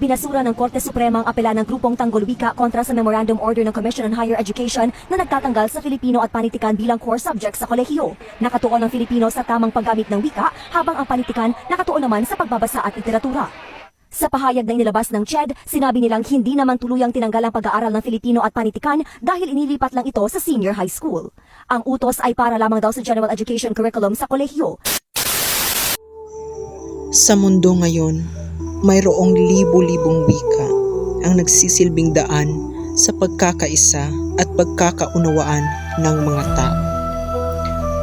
Ibinasura ng Korte Suprema ang apela ng Grupong Tanggol Wika kontra sa Memorandum Order ng Commission on Higher Education na nagtatanggal sa Filipino at panitikan bilang core subject sa kolehiyo. Nakatuon ang Filipino sa tamang paggamit ng wika, habang ang panitikan nakatuon naman sa pagbabasa at literatura. Sa pahayag na inilabas ng CHED, sinabi nilang hindi naman tuluyang tinanggal ang pag-aaral ng Filipino at panitikan dahil inilipat lang ito sa senior high school. Ang utos ay para lamang daw sa general education curriculum sa kolehiyo. Sa mundo ngayon, mayroong libo-libong wika ang nagsisilbing daan sa pagkakaisa at pagkakaunawaan ng mga tao.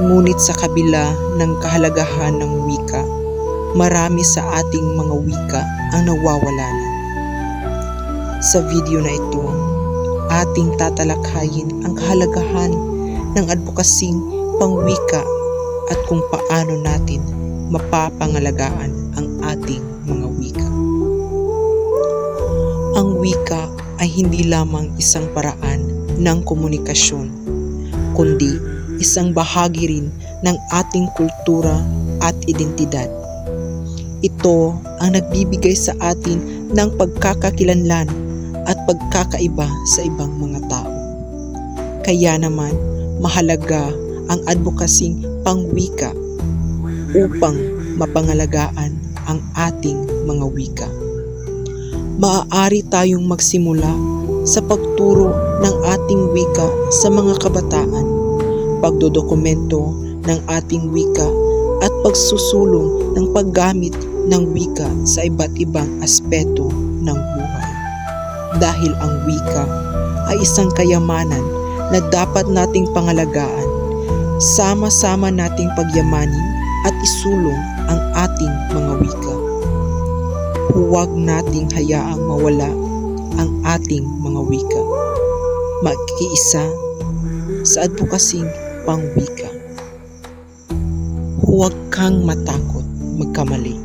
Ngunit sa kabila ng kahalagahan ng wika, marami sa ating mga wika ang nawawala na. Sa video na ito, ating tatalakhayin ang kahalagahan ng advokasing pangwika at kung paano natin mapapangalagaan ang ating mga wika. Ang wika ay hindi lamang isang paraan ng komunikasyon, kundi isang bahagi rin ng ating kultura at identidad. Ito ang nagbibigay sa atin ng pagkakakilanlan at pagkakaiba sa ibang mga tao. Kaya naman, mahalaga ang advokasing pangwika upang mapangalagaan ang ating mga wika. Maaari tayong magsimula sa pagturo ng ating wika sa mga kabataan, pagdodokumento ng ating wika at pagsusulong ng paggamit ng wika sa iba't ibang aspeto ng buhay. Dahil ang wika ay isang kayamanan na dapat nating pangalagaan, sama-sama nating pagyamanin at isulong ang ating mga wika. Huwag nating hayaang mawala ang ating mga wika. Magkiisa sa advokasing pangwika. Huwag kang matakot magkamali.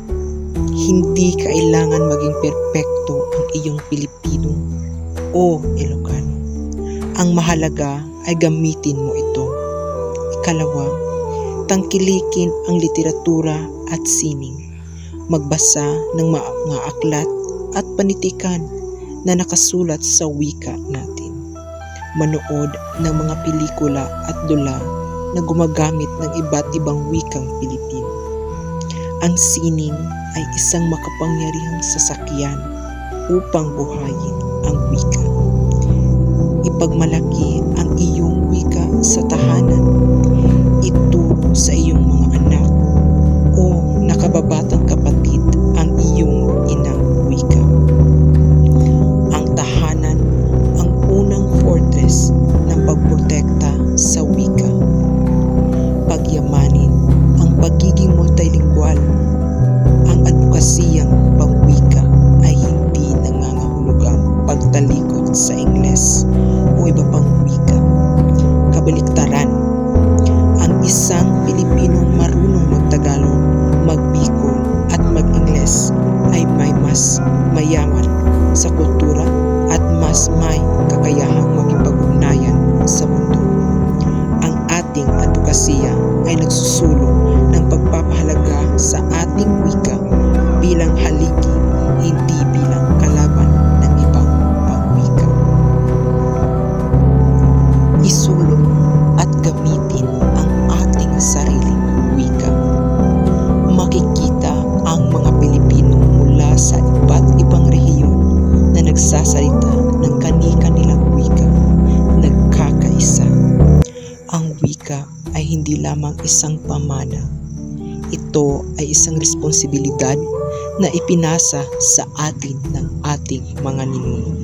Hindi kailangan maging perpekto ang iyong Pilipino o Ilocano. Ang mahalaga ay gamitin mo ito. Ikalawa, tangkilikin ang literatura at sining. Magbasa ng mga aklat at panitikan na nakasulat sa wika natin. Manood ng mga pelikula at dula na gumagamit ng iba't ibang wikang Pilipino. Ang sining ay isang makapangyarihang sasakyan upang buhayin ang wika. Ipagmalaki ang iyong wika sa tahanan. Ituro sa iyong mga anak o nakababatang kapatid ang iyong inang wika. Ang tahanan ang unang fortress ng pagprotekta sa wika. Pagyamanin ang pagiging multilingual. Ang advokasiyang pangwika ay hindi nangangahulugang pagtalikod sa Ingles o iba pang wika. Kabaliktaran, ang isang Pilipinong marunong magtagalog, magbicol at mag-Ingles ay may mas mayaman sa kultura at mas may kakayahang makipag-ugnayan sa mundo. Ang ating advokasya ay nagsusulong ng pagpapahalaga sa ating wika bilang haligi, hindi bilang kalaban ng ibang pangwika. Isulong at gamitin ang ating sariling wika. Makikita ang mga Pilipino mula sa iba't ibang rehiyon na nagsasalita ng kani-kanilang wika, nagkakaisa. Ang wika ay hindi lamang isang pamana. Ito ay isang responsibilidad na ipinasa sa atin ng ating mga ninuno.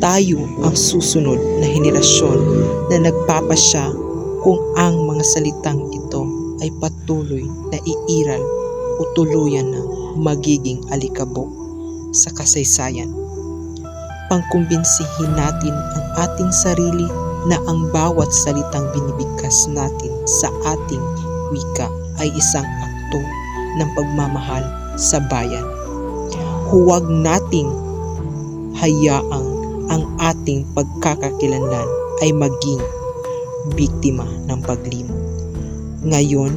Tayo ang susunod na henerasyon na nagpapasya kung ang mga salitang ito ay patuloy na iiral o tuluyan na magiging alikabok sa kasaysayan. Pangkumbinsihin natin ang ating sarili na ang bawat salitang binibigkas natin sa ating wika ay isang akto ng pagmamahal sa bayan. Huwag nating hayaang ang ating pagkakakilanlan ay maging biktima ng paglimot. Ngayon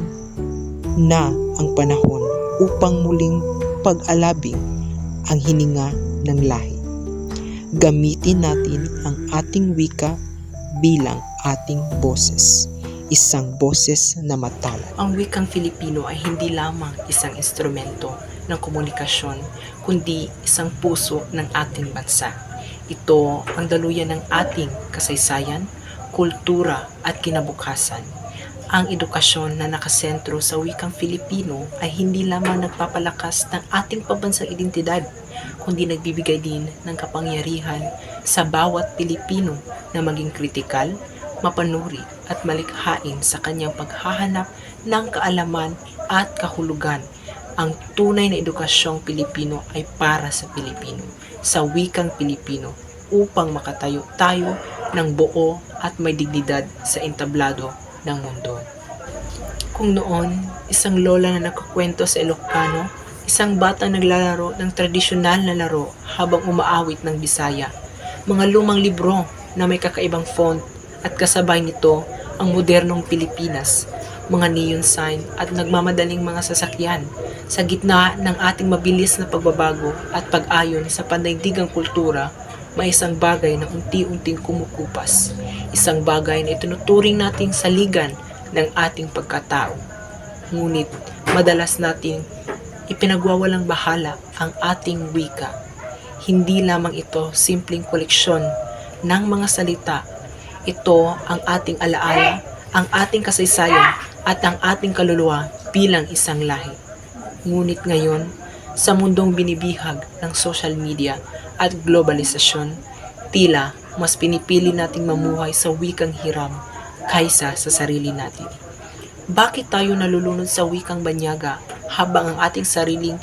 na ang panahon upang muling pag-alabing ang hininga ng lahi. Gamitin natin ang ating wika bilang ating boses, isang boses na matawag. Ang wikang Filipino ay hindi lamang isang instrumento ng komunikasyon, kundi isang puso ng ating bansa. Ito ang daluyan ng ating kasaysayan, kultura at kinabukasan. Ang edukasyon na nakasentro sa wikang Filipino ay hindi lamang nagpapalakas ng ating pambansang identidad, kundi nagbibigay din ng kapangyarihan sa bawat Pilipino na maging kritikal, mapanuri at malikhain sa kanyang paghahanap ng kaalaman at kahulugan. Ang tunay na edukasyong Pilipino ay para sa Pilipino, sa wikang Pilipino, upang makatayo tayo ng buo at may dignidad sa entablado ng mundo. Kung noon, isang lola na nagkukwento sa Ilocano, isang batang naglalaro ng tradisyonal na laro habang umaawit ng Bisaya, mga lumang libro na may kakaibang font at kasabay nito ang modernong Pilipinas, mga neon sign at nagmamadaling mga sasakyan sa gitna ng ating mabilis na pagbabago at pag-ayon sa pandaigdigang kultura, may isang bagay na unti-unting kumukupas, isang bagay na itinuturing nating saligan ng ating pagkatao. Ngunit madalas nating ipinagwawalang bahala ang ating wika. Hindi lamang ito simpleng koleksyon ng mga salita. Ito ang ating alaala, ang ating kasaysayan at ang ating kaluluwa bilang isang lahi. Ngunit ngayon, sa mundong binibihag ng social media at globalisasyon, tila mas pinipili nating mamuhay sa wikang hiram kaysa sa sarili natin. Bakit tayo nalulunod sa wikang banyaga habang ang ating sariling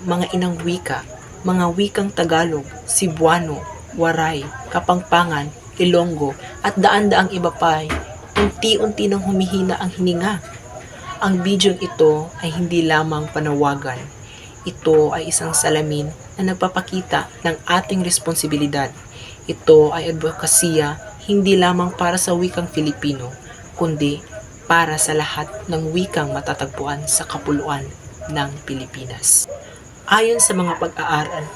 mga inang wika, mga wikang Tagalog, Cebuano, Waray, Kapampangan, Ilonggo at daan-daang iba pa ay unti-unti nang humihina ang hininga? Ang bidyong ito ay hindi lamang panawagan. Ito ay isang salamin na nagpapakita ng ating responsibilidad. Ito ay advokasya hindi lamang para sa wikang Filipino, kundi para sa lahat ng wikang matatagpuan sa kapuluan ng Pilipinas. Ayon sa mga pag-aaral,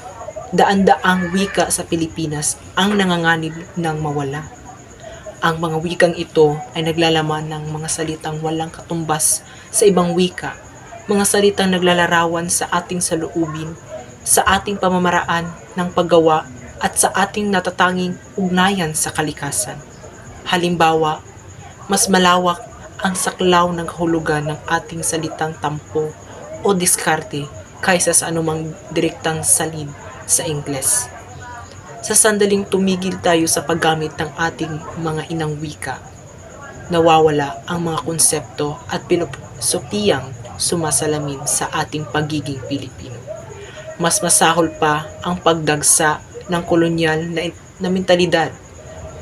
daan-daang wika sa Pilipinas ang nanganganib ng mawala. Ang mga wikang ito ay naglalaman ng mga salitang walang katumbas sa ibang wika, mga salitang naglalarawan sa ating saloobin, sa ating pamamaraan ng paggawa at sa ating natatanging ugnayan sa kalikasan. Halimbawa, mas malawak ang saklaw ng kahulugan ng ating salitang tampo o diskarte kaysa sa anumang direktang salin sa Ingles. Sa sandaling tumigil tayo sa paggamit ng ating mga inang wika, nawawala ang mga konsepto at pilosopiyang sumasalamin sa ating pagiging Pilipino. Mas masahol pa ang pagdagsa ng kolonyal na mentalidad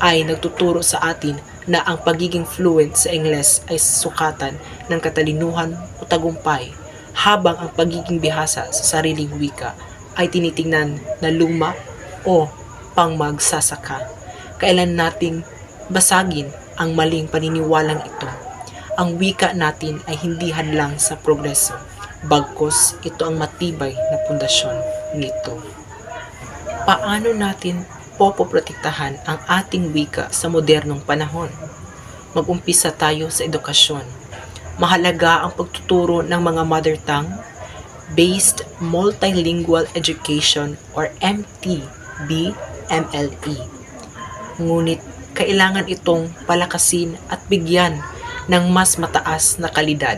ay nagtuturo sa atin na ang pagiging fluent sa Ingles ay sukatan ng katalinuhan o tagumpay, habang ang pagiging bihasa sa sariling wika ay tinitingnan na luma o pangmagsasaka. Kailan nating basagin ang maling paniniwalang ito? Ang wika natin ay hindi hadlang sa progreso, bagkus ito ang matibay na pundasyon nito. Paano natin popoprotektahan ang ating wika sa modernong panahon? Mag-umpisa tayo sa edukasyon. Mahalaga ang pagtuturo ng mga mother tongue based multilingual education or MTB-MLE. Ngunit kailangan itong palakasin at bigyan ng mas mataas na kalidad.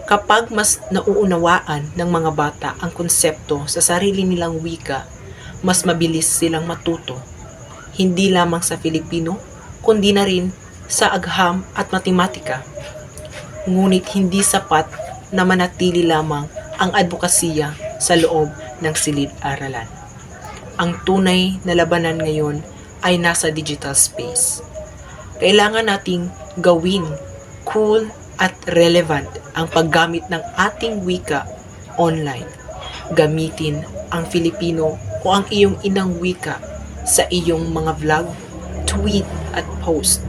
Kapag mas nauunawaan ng mga bata ang konsepto sa sarili nilang wika, mas mabilis silang matuto, hindi lamang sa Filipino, kundi na rin sa agham at matematika. Ngunit hindi sapat na manatili lamang ang advokasya sa loob ng silid-aralan. Ang tunay na labanan ngayon ay nasa digital space. Kailangan nating gawin cool at relevant ang paggamit ng ating wika online. Gamitin ang Filipino o ang iyong inang wika sa iyong mga vlog, tweet at post.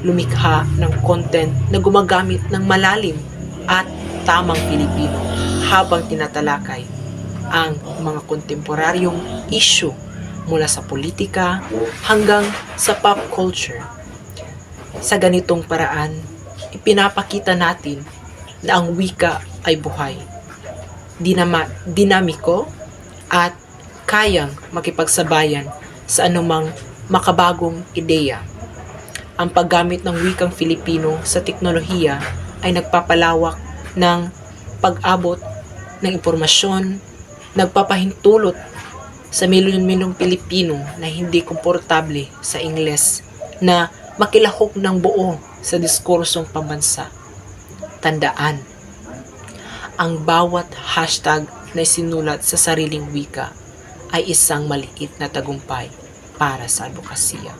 Lumikha ng content na gumagamit ng malalim at tamang Filipino habang tinatalakay ang mga kontemporaryong issue mula sa politika hanggang sa pop culture. Sa ganitong paraan, ipinapakita natin na ang wika ay buhay, dinamiko at kayang makipagsabayan sa anumang makabagong ideya. Ang paggamit ng wikang Filipino sa teknolohiya ay nagpapalawak ng pag-abot ng impormasyon, nagpapahintulot sa milyon-milyong Pilipino na hindi komportable sa Ingles na makilahok ng buo sa diskursong pambansa. Tandaan, ang bawat hashtag na isinulat sa sariling wika ay isang maliit na tagumpay para sa advokasya.